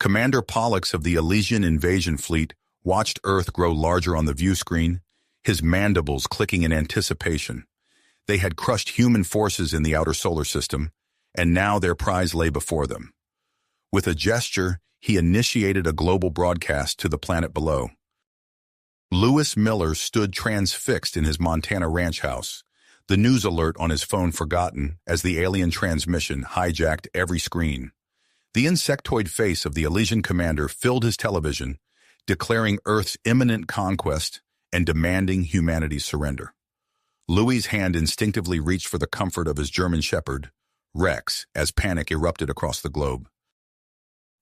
Commander Pollux of the Elysian invasion fleet watched Earth grow larger on the view screen, his mandibles clicking in anticipation. They had crushed human forces in the outer solar system, and now their prize lay before them. With a gesture, he initiated a global broadcast to the planet below. Lewis Miller stood transfixed in his Montana ranch house, the news alert on his phone forgotten as the alien transmission hijacked every screen. The insectoid face of the Elysian commander filled his television, declaring Earth's imminent conquest and demanding humanity's surrender. Louis's hand instinctively reached for the comfort of his German shepherd, Rex, as panic erupted across the globe.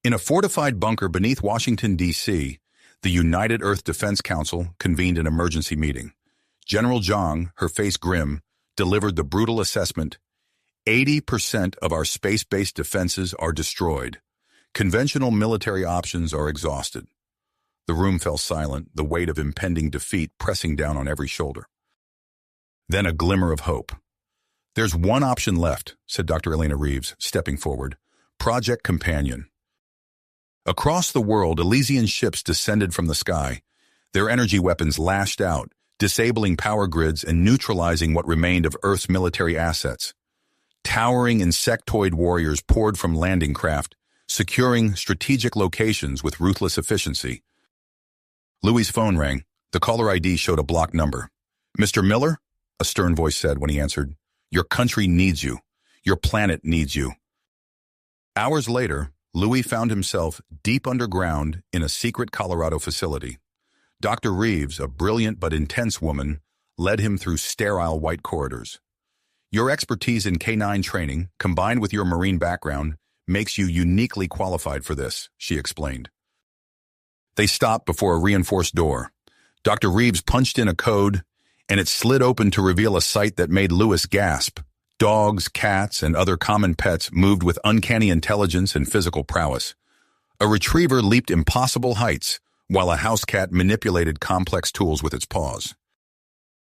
In a fortified bunker beneath Washington, D.C., the United Earth Defense Council convened an emergency meeting. General Zhang, her face grim, delivered the brutal assessment: 80% of our space-based defenses are destroyed. Conventional military options are exhausted. The room fell silent, the weight of impending defeat pressing down on every shoulder. Then a glimmer of hope. "There's one option left," said Dr. Elena Reeves, stepping forward. "Project Companion." Across the world, Elysian ships descended from the sky. Their energy weapons lashed out, disabling power grids and neutralizing what remained of Earth's military assets. Towering insectoid warriors poured from landing craft, securing strategic locations with ruthless efficiency. Louis's phone rang. The caller ID showed a blocked number. "Mr. Miller?" a stern voice said when he answered. "Your country needs you. Your planet needs you." Hours later, Louis found himself deep underground in a secret Colorado facility. Dr. Reeves, a brilliant but intense woman, led him through sterile white corridors. "Your expertise in canine training, combined with your Marine background, makes you uniquely qualified for this," she explained. They stopped before a reinforced door. Dr. Reeves punched in a code, and it slid open to reveal a sight that made Louis gasp. Dogs, cats, and other common pets moved with uncanny intelligence and physical prowess. A retriever leaped impossible heights, while a house cat manipulated complex tools with its paws.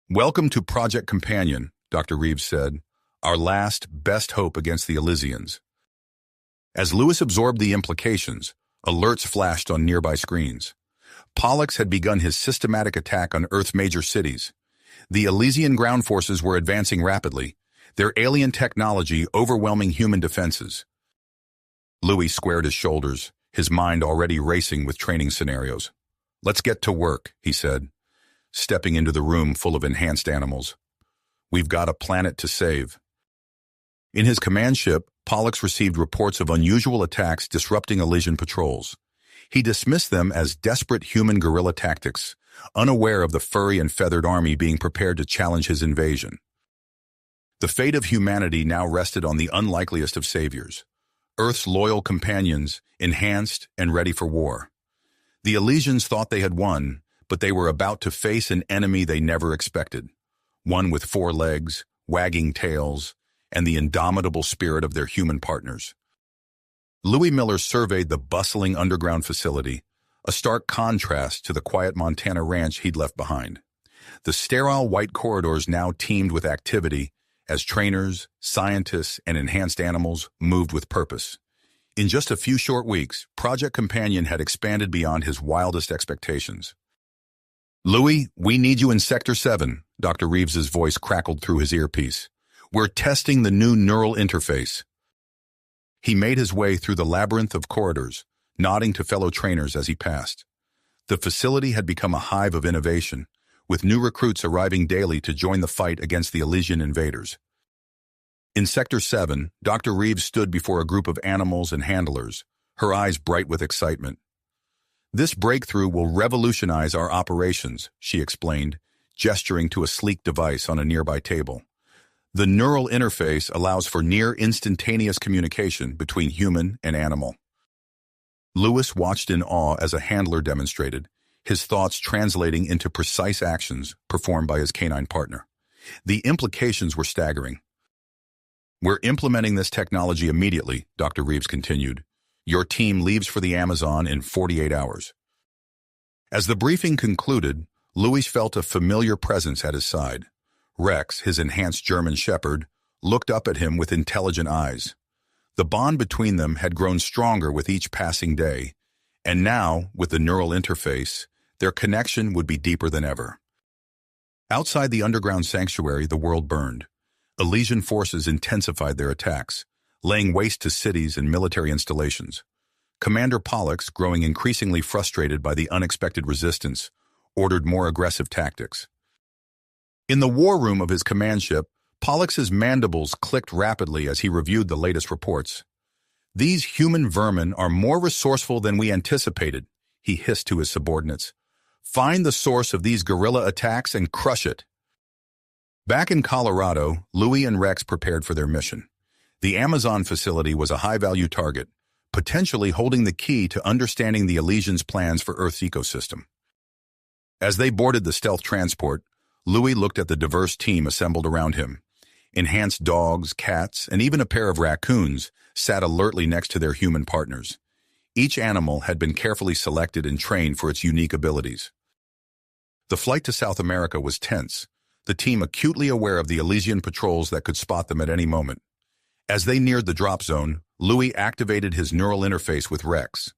"Welcome to Project Companion," Dr. Reeves said, "our last, best hope against the Elysians." As Louis absorbed the implications, alerts flashed on nearby screens. Pollux had begun his systematic attack on Earth's major cities. The Elysian ground forces were advancing rapidly, their alien technology overwhelming human defenses. Louis squared his shoulders, his mind already racing with training scenarios. "Let's get to work," he said, stepping into the room full of enhanced animals. "We've got a planet to save." In his command ship, Pollux received reports of unusual attacks disrupting Elysian patrols. He dismissed them as desperate human guerrilla tactics, unaware of the furry and feathered army being prepared to challenge his invasion. The fate of humanity now rested on the unlikeliest of saviors, Earth's loyal companions, enhanced and ready for war. The Elysians thought they had won, but they were about to face an enemy they never expected, one with 4 legs, wagging tails, and the indomitable spirit of their human partners. Louis Miller surveyed the bustling underground facility, a stark contrast to the quiet Montana ranch he'd left behind. The sterile white corridors now teemed with activity as trainers, scientists, and enhanced animals moved with purpose. In just a few short weeks, Project Companion had expanded beyond his wildest expectations. "Louis, we need you in Sector 7, Dr. Reeves's voice crackled through his earpiece. "We're testing the new neural interface." He made his way through the labyrinth of corridors, nodding to fellow trainers as he passed. The facility had become a hive of innovation, with new recruits arriving daily to join the fight against the Elysian invaders. In Sector 7, Dr. Reeves stood before a group of animals and handlers, her eyes bright with excitement. "This breakthrough will revolutionize our operations," she explained, gesturing to a sleek device on a nearby table. "The neural interface allows for near-instantaneous communication between human and animal." Louis watched in awe as a handler demonstrated, his thoughts translating into precise actions performed by his canine partner. The implications were staggering. "We're implementing this technology immediately," Dr. Reeves continued. "Your team leaves for the Amazon in 48 hours. As the briefing concluded, Louis felt a familiar presence at his side. Rex, his enhanced German shepherd, looked up at him with intelligent eyes. The bond between them had grown stronger with each passing day, and now, with the neural interface, their connection would be deeper than ever. Outside the underground sanctuary, the world burned. Elysian forces intensified their attacks, laying waste to cities and military installations. Commander Pollux, growing increasingly frustrated by the unexpected resistance, ordered more aggressive tactics. In the war room of his command ship, Pollux's mandibles clicked rapidly as he reviewed the latest reports. "These human vermin are more resourceful than we anticipated," he hissed to his subordinates. "Find the source of these guerrilla attacks and crush it." Back in Colorado, Louis and Rex prepared for their mission. The Amazon facility was a high-value target, potentially holding the key to understanding the Elysians' plans for Earth's ecosystem. As they boarded the stealth transport, Louis looked at the diverse team assembled around him. Enhanced dogs, cats, and even a pair of raccoons sat alertly next to their human partners. Each animal had been carefully selected and trained for its unique abilities. The flight to South America was tense, the team acutely aware of the Elysian patrols that could spot them at any moment. As they neared the drop zone, Louis activated his neural interface with Rex.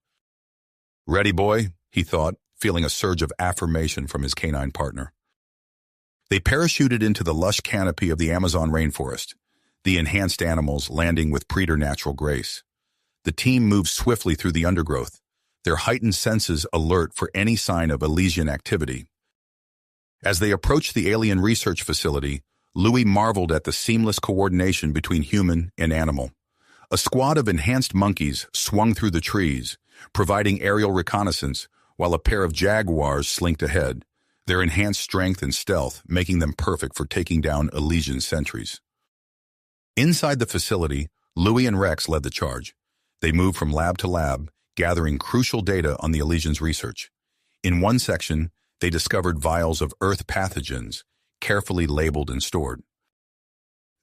"Ready, boy?" he thought, feeling a surge of affirmation from his canine partner. They parachuted into the lush canopy of the Amazon rainforest, the enhanced animals landing with preternatural grace. The team moved swiftly through the undergrowth, their heightened senses alert for any sign of Elysian activity. As they approached the alien research facility, Louis marveled at the seamless coordination between human and animal. A squad of enhanced monkeys swung through the trees, providing aerial reconnaissance, while a pair of jaguars slinked ahead, their enhanced strength and stealth making them perfect for taking down Elysian sentries. Inside the facility, Louis and Rex led the charge. They moved from lab to lab, gathering crucial data on the Elysians' research. In one section, they discovered vials of Earth pathogens, carefully labeled and stored.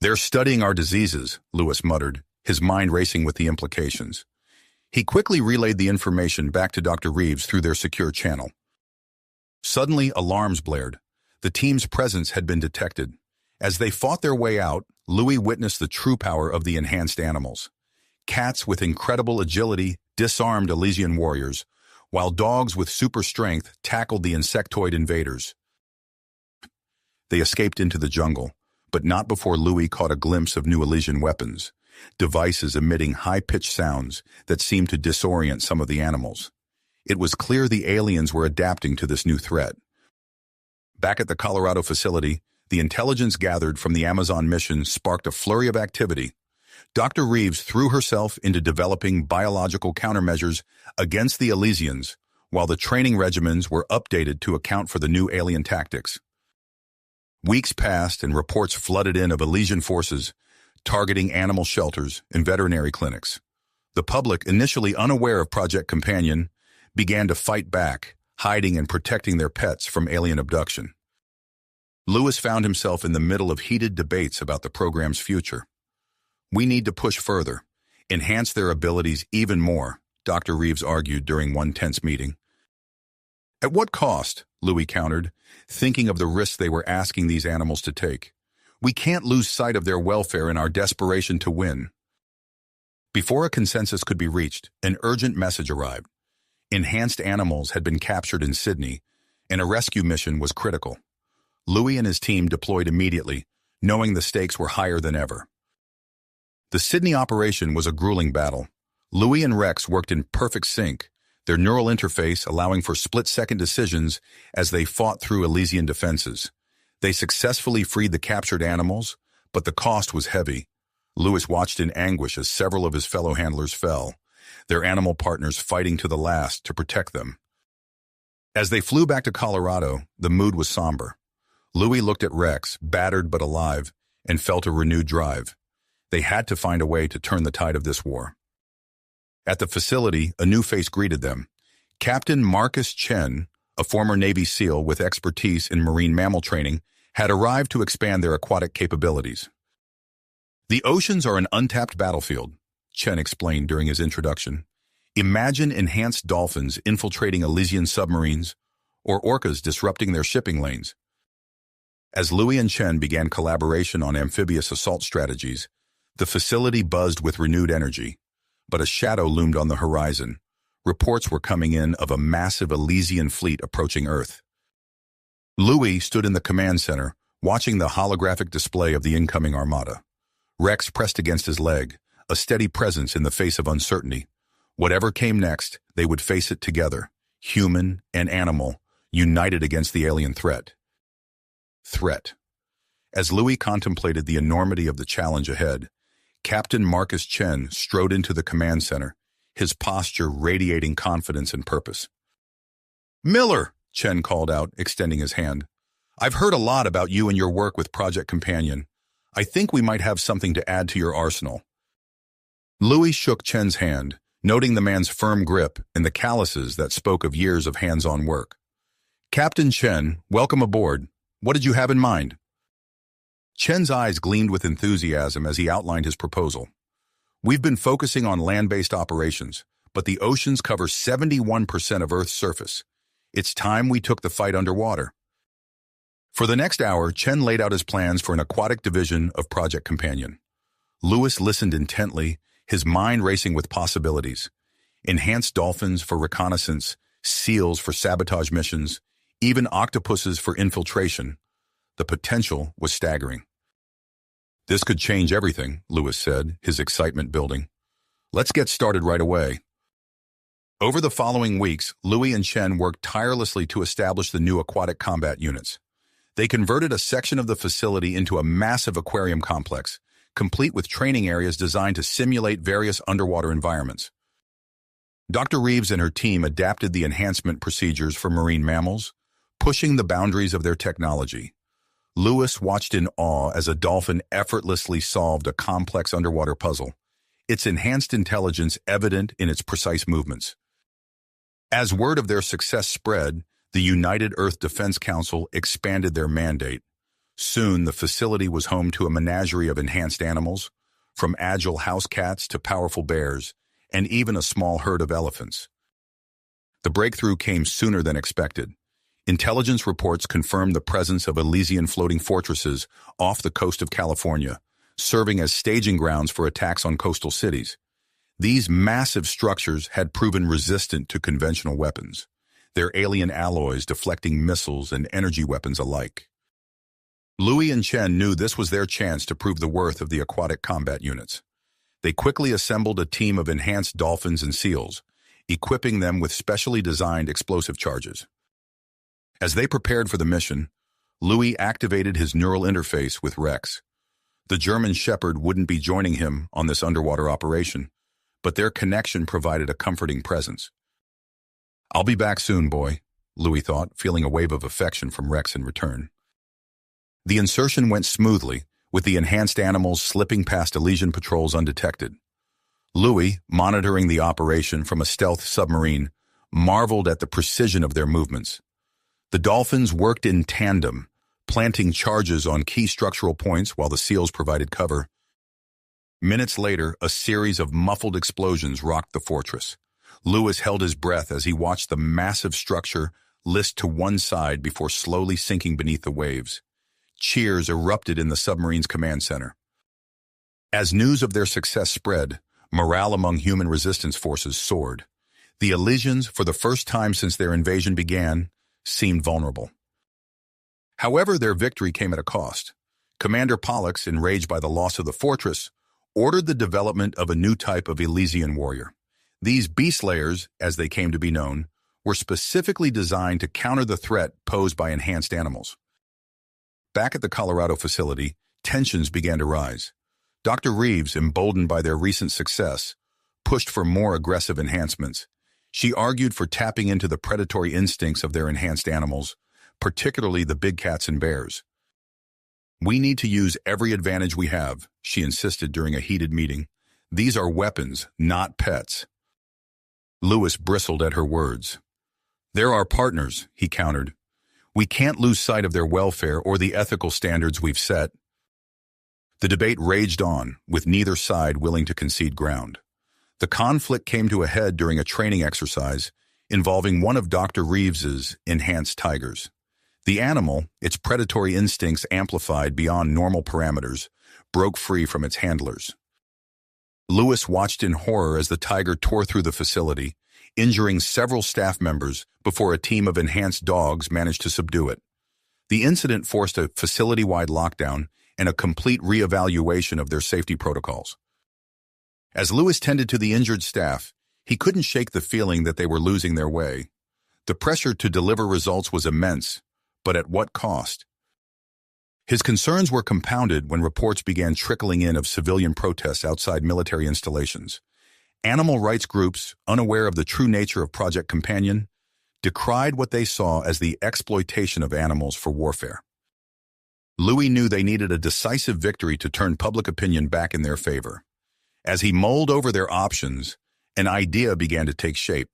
"They're studying our diseases," Louis muttered, his mind racing with the implications. He quickly relayed the information back to Dr. Reeves through their secure channel. Suddenly, alarms blared. The team's presence had been detected. As they fought their way out, Louis witnessed the true power of the enhanced animals. Cats with incredible agility disarmed Elysian warriors, while dogs with super strength tackled the insectoid invaders. They escaped into the jungle, but not before Louis caught a glimpse of new Elysian weapons, devices emitting high-pitched sounds that seemed to disorient some of the animals. It was clear the aliens were adapting to this new threat. Back at the Colorado facility, the intelligence gathered from the Amazon mission sparked a flurry of activity. Dr. Reeves threw herself into developing biological countermeasures against the Elysians, while the training regimens were updated to account for the new alien tactics. Weeks passed and reports flooded in of Elysian forces targeting animal shelters and veterinary clinics. The public, initially unaware of Project Companion, began to fight back, hiding and protecting their pets from alien abduction. Louis found himself in the middle of heated debates about the program's future. "We need to push further, enhance their abilities even more," Dr. Reeves argued during one tense meeting. "At what cost?" Louis countered, thinking of the risks they were asking these animals to take. "We can't lose sight of their welfare in our desperation to win." Before a consensus could be reached, an urgent message arrived. Enhanced animals had been captured in Sydney, and a rescue mission was critical. Louis and his team deployed immediately, knowing the stakes were higher than ever. The Sydney operation was a grueling battle. Louis and Rex worked in perfect sync, their neural interface allowing for split-second decisions as they fought through Elysian defenses. They successfully freed the captured animals, but the cost was heavy. Louis watched in anguish as several of his fellow handlers fell, their animal partners fighting to the last to protect them. As they flew back to Colorado, the mood was somber. Louis looked at Rex, battered but alive, and felt a renewed drive. They had to find a way to turn the tide of this war. At the facility, a new face greeted them. Captain Marcus Chen, a former Navy SEAL with expertise in marine mammal training, had arrived to expand their aquatic capabilities. "The oceans are an untapped battlefield," Chen explained during his introduction. "Imagine enhanced dolphins infiltrating Elysian submarines, or orcas disrupting their shipping lanes." As Louis and Chen began collaboration on amphibious assault strategies, The facility buzzed with renewed energy, but a shadow loomed on the horizon. Reports were coming in of a massive Elysian fleet approaching Earth. Louis stood in the command center, watching the holographic display of the incoming armada. Rex pressed against his leg, a steady presence in the face of uncertainty. Whatever came next, they would face it together, human and animal, united against the alien threat. As Louis contemplated the enormity of the challenge ahead, Captain Marcus Chen strode into the command center, his posture radiating confidence and purpose. "Miller," Chen called out, extending his hand. "I've heard a lot about you and your work with Project Companion. I think we might have something to add to your arsenal." Louis shook Chen's hand, noting the man's firm grip and the calluses that spoke of years of hands-on work. "Captain Chen, welcome aboard. What did you have in mind?" Chen's eyes gleamed with enthusiasm as he outlined his proposal. "We've been focusing on land-based operations, but the oceans cover 71% of Earth's surface. It's time we took the fight underwater." For the next hour, Chen laid out his plans for an aquatic division of Project Companion. Louis listened intently, his mind racing with possibilities. Enhanced dolphins for reconnaissance, seals for sabotage missions, even octopuses for infiltration. The potential was staggering. "This could change everything," Louis said, his excitement building. "Let's get started right away." Over the following weeks, Louis and Chen worked tirelessly to establish the new aquatic combat units. They converted a section of the facility into a massive aquarium complex, complete with training areas designed to simulate various underwater environments. Dr. Reeves and her team adapted the enhancement procedures for marine mammals, pushing the boundaries of their technology. Louis watched in awe as a dolphin effortlessly solved a complex underwater puzzle, its enhanced intelligence evident in its precise movements. As word of their success spread, the United Earth Defense Council expanded their mandate. Soon, the facility was home to a menagerie of enhanced animals, from agile house cats to powerful bears, and even a small herd of elephants. The breakthrough came sooner than expected. Intelligence reports confirmed the presence of Elysian floating fortresses off the coast of California, serving as staging grounds for attacks on coastal cities. These massive structures had proven resistant to conventional weapons, their alien alloys deflecting missiles and energy weapons alike. Louis and Chen knew this was their chance to prove the worth of the aquatic combat units. They quickly assembled a team of enhanced dolphins and seals, equipping them with specially designed explosive charges. As they prepared for the mission, Louis activated his neural interface with Rex. The German Shepherd wouldn't be joining him on this underwater operation, but their connection provided a comforting presence. "I'll be back soon, boy," Louis thought, feeling a wave of affection from Rex in return. The insertion went smoothly, with the enhanced animals slipping past Elysian patrols undetected. Louis, monitoring the operation from a stealth submarine, marveled at the precision of their movements. The dolphins worked in tandem, planting charges on key structural points while the seals provided cover. Minutes later, a series of muffled explosions rocked the fortress. Louis held his breath as he watched the massive structure list to one side before slowly sinking beneath the waves. Cheers erupted in the submarine's command center. As news of their success spread, morale among human resistance forces soared. The Elysians, for the first time since their invasion began, seemed vulnerable. However, their victory came at a cost. Commander Pollux, enraged by the loss of the fortress, ordered the development of a new type of Elysian warrior. These beast-slayers, as they came to be known, were specifically designed to counter the threat posed by enhanced animals. Back at the Colorado facility, tensions began to rise. Dr. Reeves, emboldened by their recent success, pushed for more aggressive enhancements. She argued for tapping into the predatory instincts of their enhanced animals, particularly the big cats and bears. "We need to use every advantage we have," she insisted during a heated meeting. "These are weapons, not pets." Louis bristled at her words. "They're our partners," he countered. "We can't lose sight of their welfare or the ethical standards we've set." The debate raged on, with neither side willing to concede ground. The conflict came to a head during a training exercise involving one of Dr. Reeves's enhanced tigers. The animal, its predatory instincts amplified beyond normal parameters, broke free from its handlers. Lewis watched in horror as the tiger tore through the facility, injuring several staff members before a team of enhanced dogs managed to subdue it. The incident forced a facility-wide lockdown and a complete reevaluation of their safety protocols. As Lewis tended to the injured staff, he couldn't shake the feeling that they were losing their way. The pressure to deliver results was immense, but at what cost? His concerns were compounded when reports began trickling in of civilian protests outside military installations. Animal rights groups, unaware of the true nature of Project Companion, decried what they saw as the exploitation of animals for warfare. Louis knew they needed a decisive victory to turn public opinion back in their favor. As he mulled over their options, an idea began to take shape: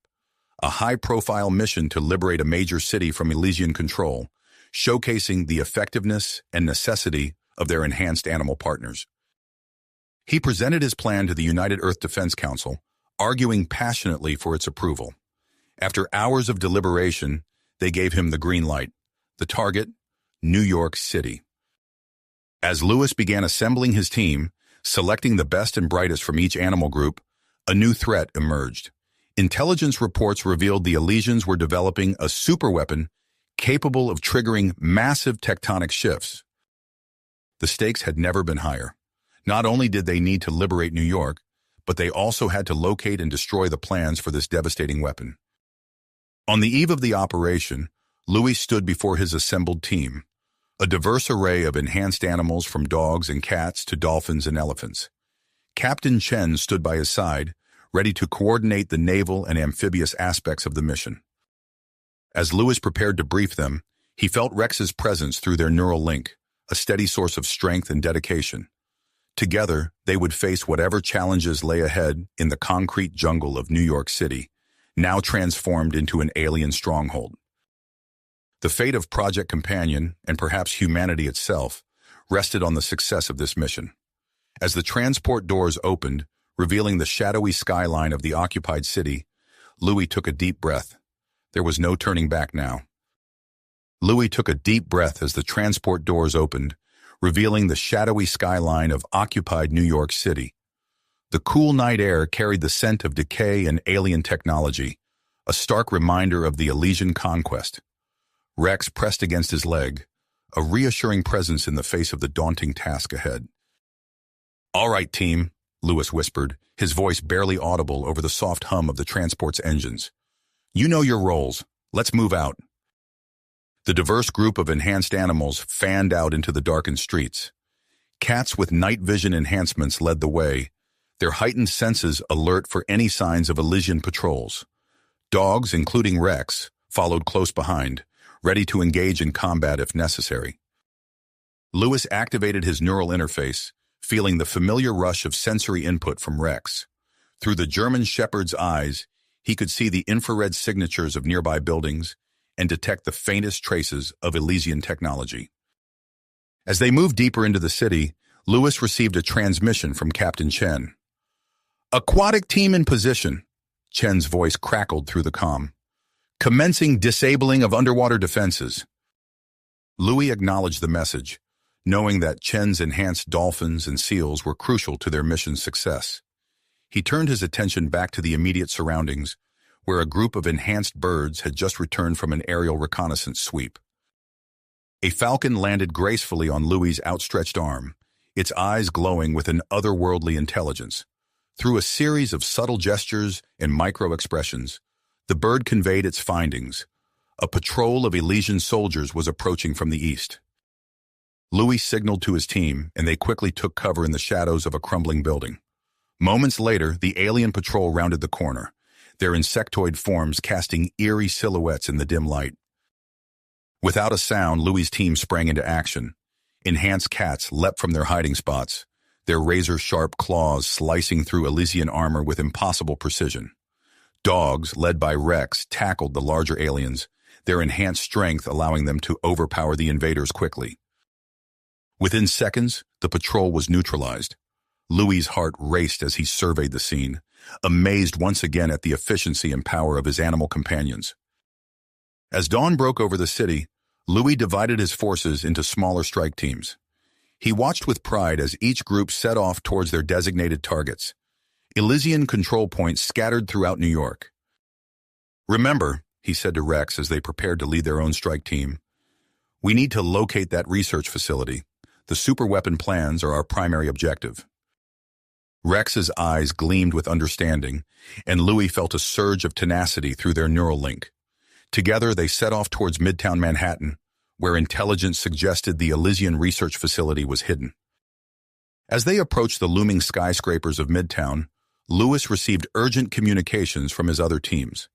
a high-profile mission to liberate a major city from Elysian control, showcasing the effectiveness and necessity of their enhanced animal partners. He presented his plan to the United Earth Defense Council, arguing passionately for its approval. After hours of deliberation, they gave him the green light. The target: New York City. As Lewis began assembling his team, selecting the best and brightest from each animal group, a new threat emerged. Intelligence reports revealed the Elysians were developing a superweapon capable of triggering massive tectonic shifts. The stakes had never been higher. Not only did they need to liberate New York, but they also had to locate and destroy the plans for this devastating weapon. On the eve of the operation, Louis stood before his assembled team, a diverse array of enhanced animals from dogs and cats to dolphins and elephants. Captain Chen stood by his side, ready to coordinate the naval and amphibious aspects of the mission. As Lewis prepared to brief them, he felt Rex's presence through their neural link, a steady source of strength and dedication. Together, they would face whatever challenges lay ahead in the concrete jungle of New York City, now transformed into an alien stronghold. The fate of Project Companion, and perhaps humanity itself, rested on the success of this mission. As the transport doors opened, revealing the shadowy skyline of the occupied city, Louis took a deep breath. There was no turning back now. Louis took a deep breath as the transport doors opened, revealing the shadowy skyline of occupied New York City. The cool night air carried the scent of decay and alien technology, a stark reminder of the Elysian conquest. Rex pressed against his leg, a reassuring presence in the face of the daunting task ahead. "All right, team," Lewis whispered, his voice barely audible over the soft hum of the transport's engines. "You know your roles. Let's move out." The diverse group of enhanced animals fanned out into the darkened streets. Cats with night vision enhancements led the way, their heightened senses alert for any signs of Elysian patrols. Dogs, including Rex, followed close behind, ready to engage in combat if necessary. Lewis activated his neural interface, feeling the familiar rush of sensory input from Rex. Through the German shepherd's eyes, he could see the infrared signatures of nearby buildings and detect the faintest traces of Elysian technology. As they moved deeper into the city, Lewis received a transmission from Captain Chen. "Aquatic team in position," Chen's voice crackled through the comm. "Commencing disabling of underwater defenses." Louis acknowledged the message, knowing that Chen's enhanced dolphins and seals were crucial to their mission's success. He turned his attention back to the immediate surroundings, where a group of enhanced birds had just returned from an aerial reconnaissance sweep. A falcon landed gracefully on Louis's outstretched arm, its eyes glowing with an otherworldly intelligence. Through a series of subtle gestures and micro-expressions, the bird conveyed its findings. A patrol of Elysian soldiers was approaching from the east. Louis signaled to his team, and they quickly took cover in the shadows of a crumbling building. Moments later, the alien patrol rounded the corner, their insectoid forms casting eerie silhouettes in the dim light. Without a sound, Louis's team sprang into action. Enhanced cats leapt from their hiding spots, their razor-sharp claws slicing through Elysian armor with impossible precision. Dogs, led by Rex, tackled the larger aliens, their enhanced strength allowing them to overpower the invaders quickly. Within seconds, the patrol was neutralized. Louis's heart raced as he surveyed the scene, amazed once again at the efficiency and power of his animal companions. As dawn broke over the city, Louis divided his forces into smaller strike teams. He watched with pride as each group set off towards their designated targets. Elysian control points scattered throughout New York. "Remember," he said to Rex as they prepared to lead their own strike team, "we need to locate that research facility. The superweapon plans are our primary objective." Rex's eyes gleamed with understanding, and Louis felt a surge of tenacity through their neural link. Together, they set off towards Midtown Manhattan, where intelligence suggested the Elysian research facility was hidden. As they approached the looming skyscrapers of Midtown, Louis received urgent communications from his other teams.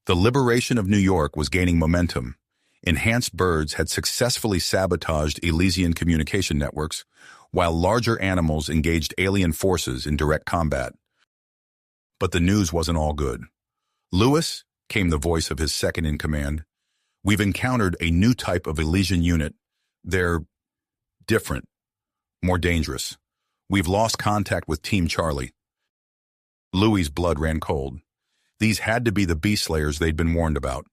The liberation of New York was gaining momentum. Enhanced birds had successfully sabotaged Elysian communication networks, while larger animals engaged alien forces in direct combat. But the news wasn't all good. "Louis," came the voice of his second-in-command, "we've encountered a new type of Elysian unit. They're different, more dangerous. We've lost contact with Team Charlie." Louis's blood ran cold. These had to be the beast slayers they'd been warned about.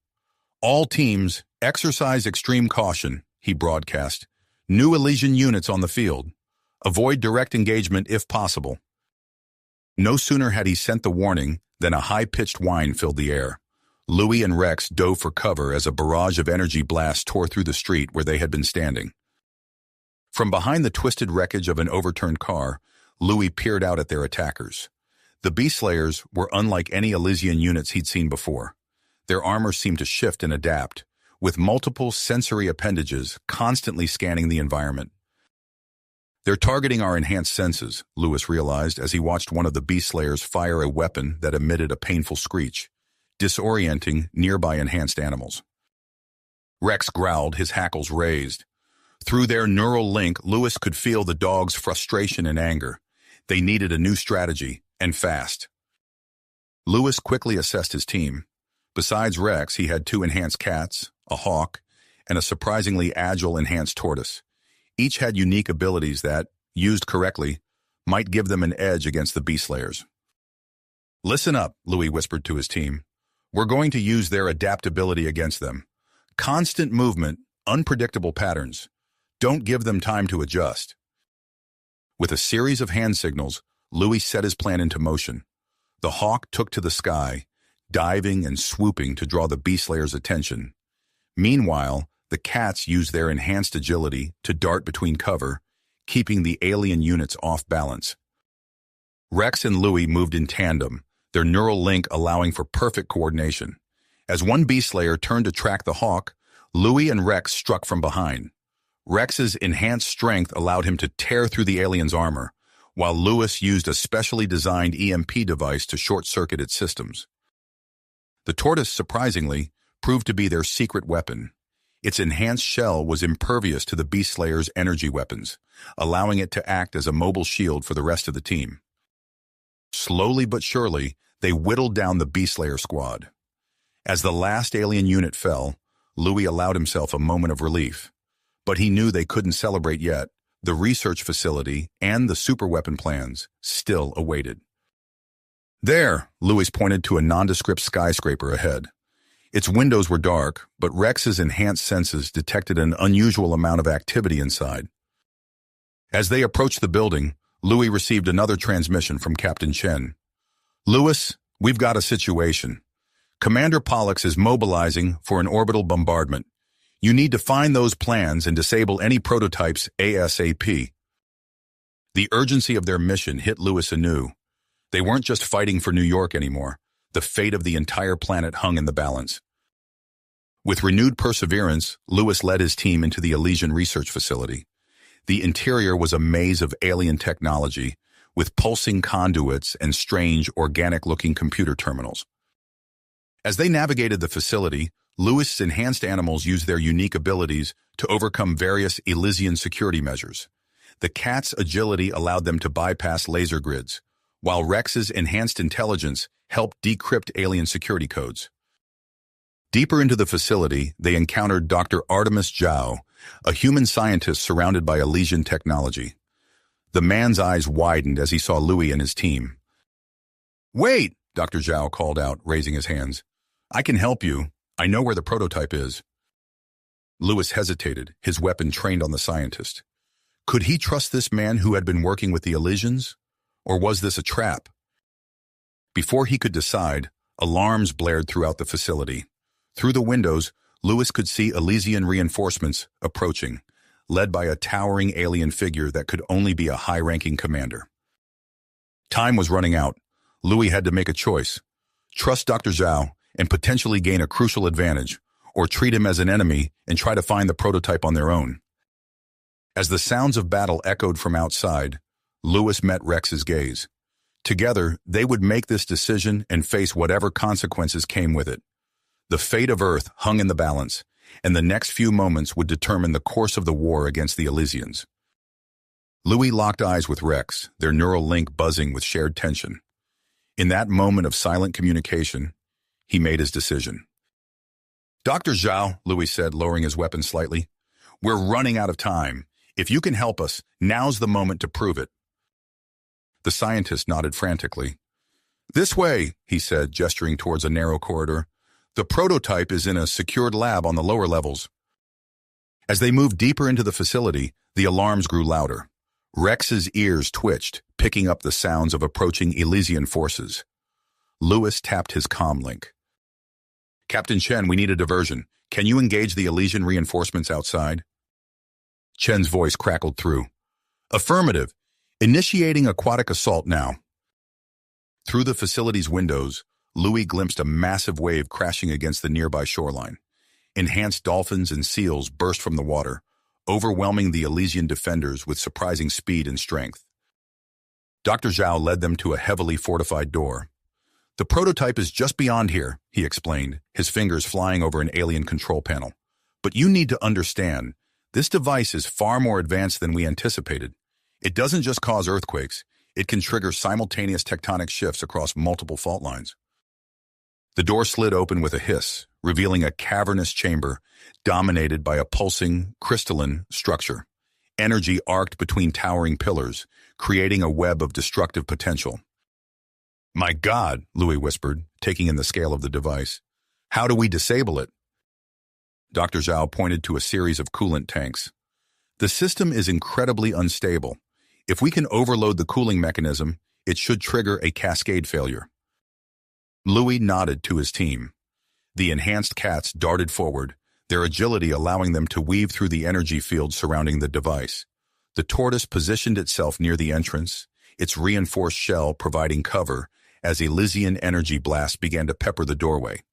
"All teams, exercise extreme caution," he broadcast. "New Elysian units on the field. Avoid direct engagement if possible." No sooner had he sent the warning than a high-pitched whine filled the air. Louis and Rex dove for cover as a barrage of energy blasts tore through the street where they had been standing. From behind the twisted wreckage of an overturned car, Louis peered out at their attackers. The Beast Slayers were unlike any Elysian units he'd seen before. Their armor seemed to shift and adapt, with multiple sensory appendages constantly scanning the environment. "They're targeting our enhanced senses," Louis realized as he watched one of the Beast Slayers fire a weapon that emitted a painful screech, disorienting nearby enhanced animals. Rex growled, his hackles raised. Through their neural link, Louis could feel the dog's frustration and anger. They needed a new strategy, and fast. Louis quickly assessed his team. Besides Rex, he had 2 enhanced cats, a hawk, and a surprisingly agile enhanced tortoise. Each had unique abilities that, used correctly, might give them an edge against the Beast Slayers. "Listen up," Louis whispered to his team. "We're going to use their adaptability against them. Constant movement, unpredictable patterns. Don't give them time to adjust." With a series of hand signals, Louis set his plan into motion. The hawk took to the sky, diving and swooping to draw the Beast Slayers' attention. Meanwhile, the cats used their enhanced agility to dart between cover, keeping the alien units off balance. Rex and Louis moved in tandem, their neural link allowing for perfect coordination. As one Beast Slayer turned to track the hawk, Louis and Rex struck from behind. Rex's enhanced strength allowed him to tear through the alien's armor, while Louis used a specially designed EMP device to short-circuit its systems. The tortoise, surprisingly, proved to be their secret weapon. Its enhanced shell was impervious to the Beast Slayer's energy weapons, allowing it to act as a mobile shield for the rest of the team. Slowly but surely, they whittled down the Beast Slayer squad. As the last alien unit fell, Louis allowed himself a moment of relief. But he knew they couldn't celebrate yet. The research facility and the superweapon plans still awaited. "There," Louis pointed to a nondescript skyscraper ahead. Its windows were dark, but Rex's enhanced senses detected an unusual amount of activity inside. As they approached the building, Louis received another transmission from Captain Chen. "Louis, we've got a situation. Commander Pollux is mobilizing for an orbital bombardment. You need to find those plans and disable any prototypes ASAP." The urgency of their mission hit Louis anew. They weren't just fighting for New York anymore. The fate of the entire planet hung in the balance. With renewed perseverance, Louis led his team into the Elysian research facility. The interior was a maze of alien technology, with pulsing conduits and strange, organic-looking computer terminals. As they navigated the facility, Louis's enhanced animals used their unique abilities to overcome various Elysian security measures. The cat's agility allowed them to bypass laser grids, while Rex's enhanced intelligence helped decrypt alien security codes. Deeper into the facility, they encountered Dr. Artemis Zhao, a human scientist surrounded by Elysian technology. The man's eyes widened as he saw Louis and his team. "Wait!" Dr. Zhao called out, raising his hands. "I can help you. I know where the prototype is." Louis hesitated, his weapon trained on the scientist. Could he trust this man who had been working with the Elysians? Or was this a trap? Before he could decide, alarms blared throughout the facility. Through the windows, Lewis could see Elysian reinforcements approaching, led by a towering alien figure that could only be a high-ranking commander. Time was running out. Louis had to make a choice. Trust Dr. Zhao and potentially gain a crucial advantage, or treat him as an enemy and try to find the prototype on their own. As the sounds of battle echoed from outside, Lewis met Rex's gaze. Together, they would make this decision and face whatever consequences came with it. The fate of Earth hung in the balance, and the next few moments would determine the course of the war against the Elysians. Louis locked eyes with Rex, their neural link buzzing with shared tension. In that moment of silent communication, he made his decision. "Dr. Zhao," Louis said, lowering his weapon slightly, "we're running out of time. If you can help us, now's the moment to prove it." The scientist nodded frantically. "This way," he said, gesturing towards a narrow corridor. "The prototype is in a secured lab on the lower levels." As they moved deeper into the facility, the alarms grew louder. Rex's ears twitched, picking up the sounds of approaching Elysian forces. Lewis tapped his comm link. "Captain Chen, we need a diversion. Can you engage the Elysian reinforcements outside?" Chen's voice crackled through. "Affirmative. Initiating aquatic assault now." Through the facility's windows, Louis glimpsed a massive wave crashing against the nearby shoreline. Enhanced dolphins and seals burst from the water, overwhelming the Elysian defenders with surprising speed and strength. Dr. Zhao led them to a heavily fortified door. "The prototype is just beyond here," he explained, his fingers flying over an alien control panel. "But you need to understand, this device is far more advanced than we anticipated. It doesn't just cause earthquakes, it can trigger simultaneous tectonic shifts across multiple fault lines." The door slid open with a hiss, revealing a cavernous chamber dominated by a pulsing, crystalline structure. Energy arced between towering pillars, creating a web of destructive potential. "My God," Louis whispered, taking in the scale of the device. "How do we disable it?" Dr. Zhao pointed to a series of coolant tanks. "The system is incredibly unstable. If we can overload the cooling mechanism, it should trigger a cascade failure." Louis nodded to his team. The enhanced cats darted forward, their agility allowing them to weave through the energy field surrounding the device. The tortoise positioned itself near the entrance, its reinforced shell providing cover as Elysian energy blasts began to pepper the doorway.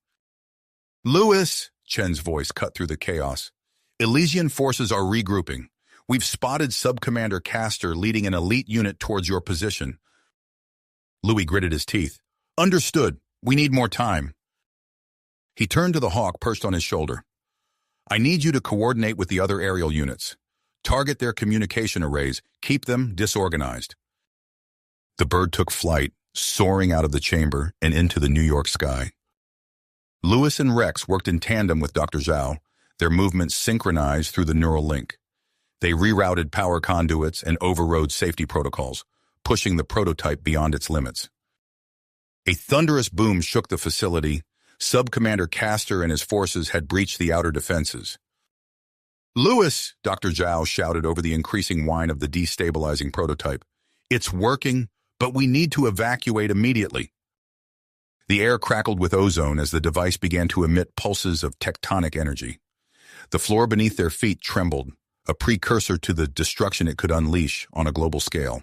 "Lewis," Chen's voice cut through the chaos, "Elysian forces are regrouping. We've spotted Sub-Commander Castor leading an elite unit towards your position." Louis gritted his teeth. "Understood. We need more time." He turned to the hawk perched on his shoulder. "I need you to coordinate with the other aerial units. Target their communication arrays. Keep them disorganized." The bird took flight, soaring out of the chamber and into the New York sky. Lewis and Rex worked in tandem with Dr. Zhao, their movements synchronized through the neural link. They rerouted power conduits and overrode safety protocols, pushing the prototype beyond its limits. A thunderous boom shook the facility. Sub-Commander Castor and his forces had breached the outer defenses. "Lewis," Dr. Zhao shouted over the increasing whine of the destabilizing prototype. "It's working, but we need to evacuate immediately." The air crackled with ozone as the device began to emit pulses of tectonic energy. The floor beneath their feet trembled, a precursor to the destruction it could unleash on a global scale.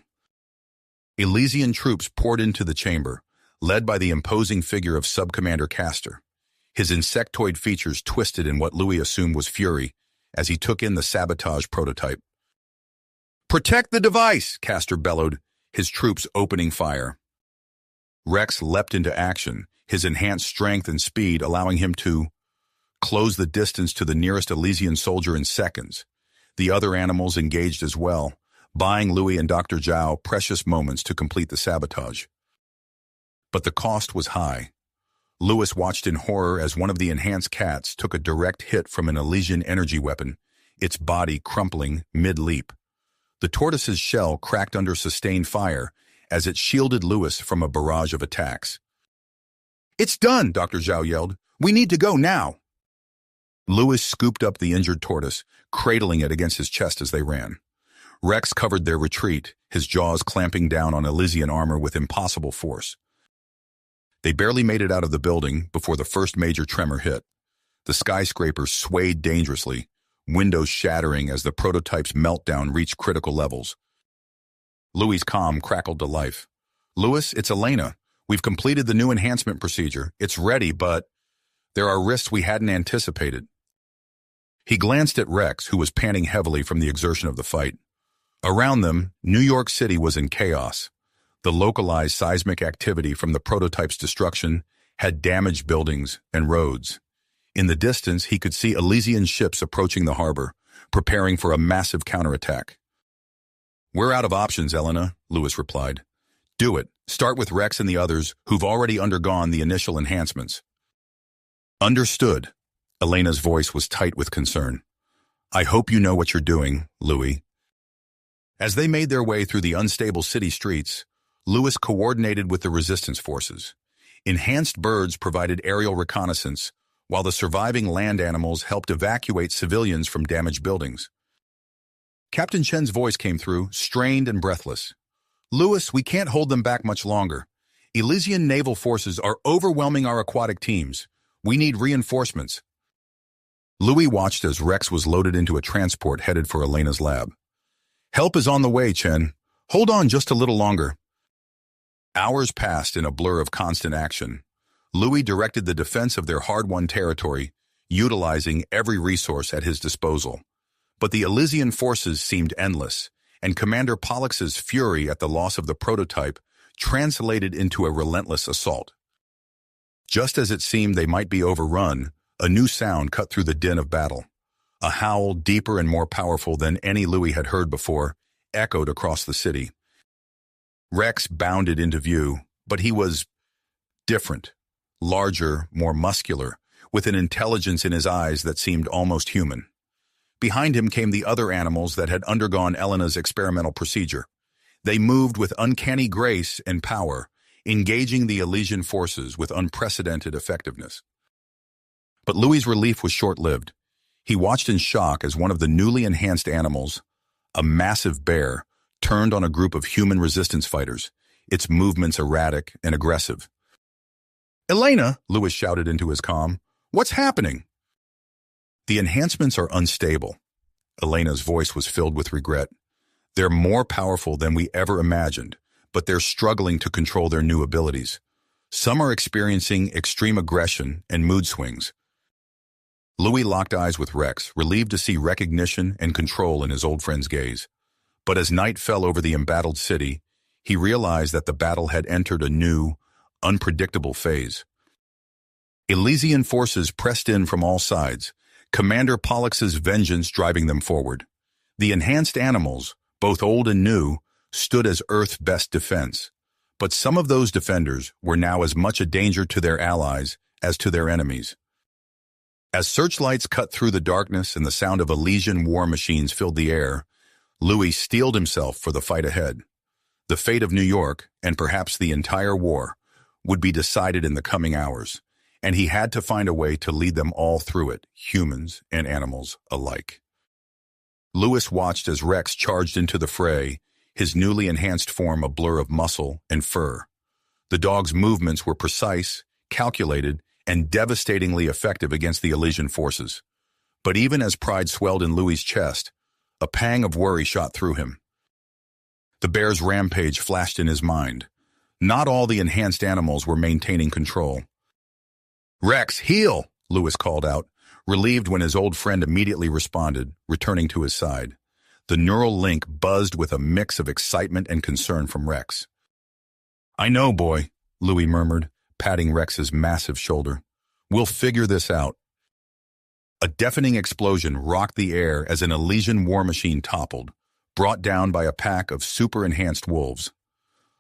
Elysian troops poured into the chamber, led by the imposing figure of Sub-Commander Castor. His insectoid features twisted in what Louis assumed was fury as he took in the sabotage prototype. "Protect the device!" Castor bellowed, his troops opening fire. Rex leapt into action, his enhanced strength and speed allowing him to close the distance to the nearest Elysian soldier in seconds. The other animals engaged as well, buying Louis and Dr. Zhao precious moments to complete the sabotage. But the cost was high. Lewis watched in horror as one of the enhanced cats took a direct hit from an Elysian energy weapon, its body crumpling mid-leap. The tortoise's shell cracked under sustained fire as it shielded Lewis from a barrage of attacks. "It's done," Dr. Zhao yelled. "We need to go now." Lewis scooped up the injured tortoise, cradling it against his chest as they ran. Rex covered their retreat, his jaws clamping down on Elysian armor with impossible force. They barely made it out of the building before the first major tremor hit. The skyscraper swayed dangerously, windows shattering as the prototype's meltdown reached critical levels. Louis's comm crackled to life. "Louis, it's Elena. We've completed the new enhancement procedure. It's ready, but there are risks we hadn't anticipated." He glanced at Rex, who was panting heavily from the exertion of the fight. Around them, New York City was in chaos. The localized seismic activity from the prototype's destruction had damaged buildings and roads. In the distance, he could see Elysian ships approaching the harbor, preparing for a massive counterattack. "We're out of options, Elena," Louis replied. "Do it. Start with Rex and the others who've already undergone the initial enhancements." "Understood." Elena's voice was tight with concern. "I hope you know what you're doing, Louis." As they made their way through the unstable city streets, Louis coordinated with the resistance forces. Enhanced birds provided aerial reconnaissance, while the surviving land animals helped evacuate civilians from damaged buildings. Captain Chen's voice came through, strained and breathless. "Louis, we can't hold them back much longer. Elysian naval forces are overwhelming our aquatic teams. We need reinforcements." Louis watched as Rex was loaded into a transport headed for Elena's lab. "Help is on the way, Chen. Hold on just a little longer." Hours passed in a blur of constant action. Louis directed the defense of their hard-won territory, utilizing every resource at his disposal. But the Elysian forces seemed endless, and Commander Pollux's fury at the loss of the prototype translated into a relentless assault. Just as it seemed they might be overrun, a new sound cut through the din of battle. A howl, deeper and more powerful than any Louis had heard before, echoed across the city. Rex bounded into view, but he was different, larger, more muscular, with an intelligence in his eyes that seemed almost human. Behind him came the other animals that had undergone Elena's experimental procedure. They moved with uncanny grace and power, engaging the Elysian forces with unprecedented effectiveness. But Louis's relief was short-lived. He watched in shock as one of the newly enhanced animals, a massive bear, turned on a group of human resistance fighters, its movements erratic and aggressive. "Elena," Louis shouted into his comm, "what's happening?" "The enhancements are unstable." Elena's voice was filled with regret. "They're more powerful than we ever imagined, but they're struggling to control their new abilities. Some are experiencing extreme aggression and mood swings." Louis locked eyes with Rex, relieved to see recognition and control in his old friend's gaze. But as night fell over the embattled city, he realized that the battle had entered a new, unpredictable phase. Elysian forces pressed in from all sides, Commander Pollux's vengeance driving them forward. The enhanced animals, both old and new, stood as Earth's best defense. But some of those defenders were now as much a danger to their allies as to their enemies. As searchlights cut through the darkness and the sound of Elysian war machines filled the air, Louis steeled himself for the fight ahead. The fate of New York, and perhaps the entire war, would be decided in the coming hours, and he had to find a way to lead them all through it, humans and animals alike. Louis watched as Rex charged into the fray, his newly enhanced form a blur of muscle and fur. The dog's movements were precise, calculated, and devastatingly effective against the Elysian forces. But even as pride swelled in Louis's chest, a pang of worry shot through him. The bear's rampage flashed in his mind. Not all the enhanced animals were maintaining control. "Rex, heal!" Louis called out, relieved when his old friend immediately responded, returning to his side. The neural link buzzed with a mix of excitement and concern from Rex. "I know, boy," Louis murmured, patting Rex's massive shoulder. "We'll figure this out." A deafening explosion rocked the air as an Elysian war machine toppled, brought down by a pack of super-enhanced wolves.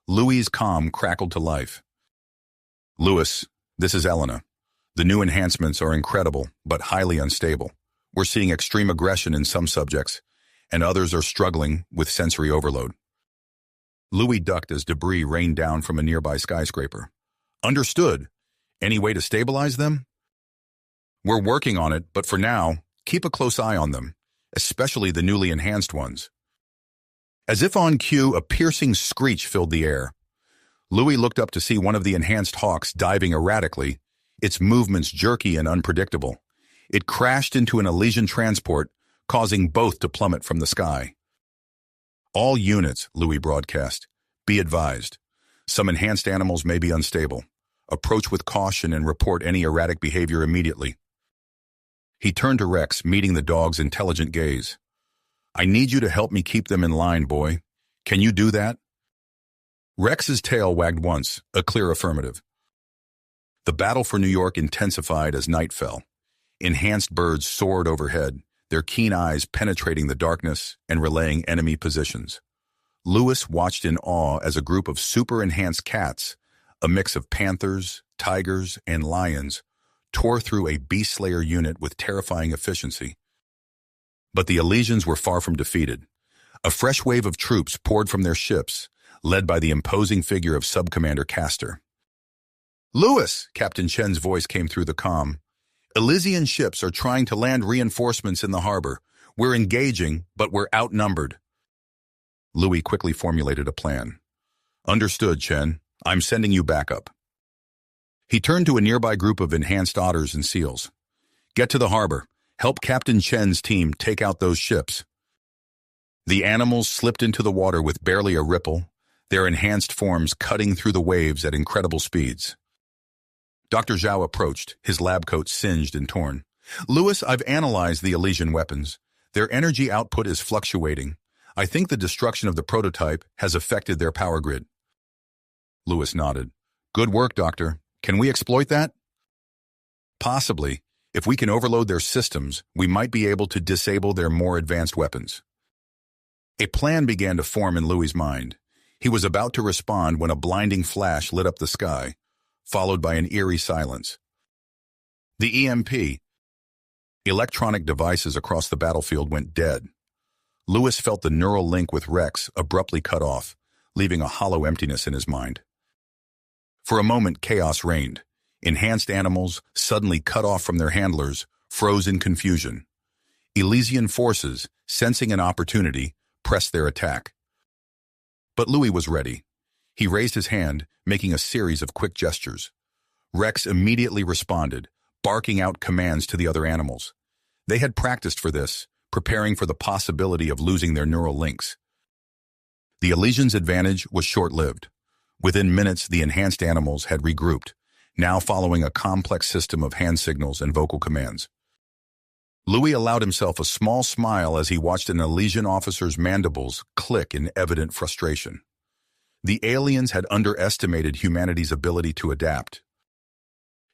Louis's comm crackled to life. "Louis, this is Elena. The new enhancements are incredible, but highly unstable. We're seeing extreme aggression in some subjects, and others are struggling with sensory overload." Louis ducked as debris rained down from a nearby skyscraper. "Understood. Any way to stabilize them?" "We're working on it, but for now, keep a close eye on them, especially the newly enhanced ones." As if on cue, a piercing screech filled the air. Louis looked up to see one of the enhanced hawks diving erratically, its movements jerky and unpredictable. It crashed into an Elysian transport, causing both to plummet from the sky. All units, Louis broadcast. Be advised. Some enhanced animals may be unstable. Approach with caution and report any erratic behavior immediately. He turned to Rex, meeting the dog's intelligent gaze. I need you to help me keep them in line, boy. Can you do that? Rex's tail wagged once, a clear affirmative. The battle for New York intensified as night fell. Enhanced birds soared overhead, their keen eyes penetrating the darkness and relaying enemy positions. Louis watched in awe as a group of super-enhanced cats, a mix of panthers, tigers, and lions, tore through a beast slayer unit with terrifying efficiency. But the Elysians were far from defeated. A fresh wave of troops poured from their ships, led by the imposing figure of Sub-Commander Castor. Louis, Captain Chen's voice came through the comm. Elysian ships are trying to land reinforcements in the harbor. We're engaging, but we're outnumbered. Louis quickly formulated a plan. Understood, Chen. I'm sending you backup. He turned to a nearby group of enhanced otters and seals. Get to the harbor. Help Captain Chen's team take out those ships. The animals slipped into the water with barely a ripple, their enhanced forms cutting through the waves at incredible speeds. Dr. Zhao approached, his lab coat singed and torn. Louis, I've analyzed the Elysian weapons. Their energy output is fluctuating. I think the destruction of the prototype has affected their power grid. Louis nodded. Good work, Doctor. Can we exploit that? Possibly. If we can overload their systems, we might be able to disable their more advanced weapons. A plan began to form in Louis's mind. He was about to respond when a blinding flash lit up the sky, followed by an eerie silence. The EMP. Electronic devices across the battlefield went dead. Louis felt the neural link with Rex abruptly cut off, leaving a hollow emptiness in his mind. For a moment, chaos reigned. Enhanced animals, suddenly cut off from their handlers, froze in confusion. Elysian forces, sensing an opportunity, pressed their attack. But Louis was ready. He raised his hand, making a series of quick gestures. Rex immediately responded, barking out commands to the other animals. They had practiced for this, preparing for the possibility of losing their neural links. The Elysians' advantage was short-lived. Within minutes, the enhanced animals had regrouped, now following a complex system of hand signals and vocal commands. Louis allowed himself a small smile as he watched an Elysian officer's mandibles click in evident frustration. The aliens had underestimated humanity's ability to adapt.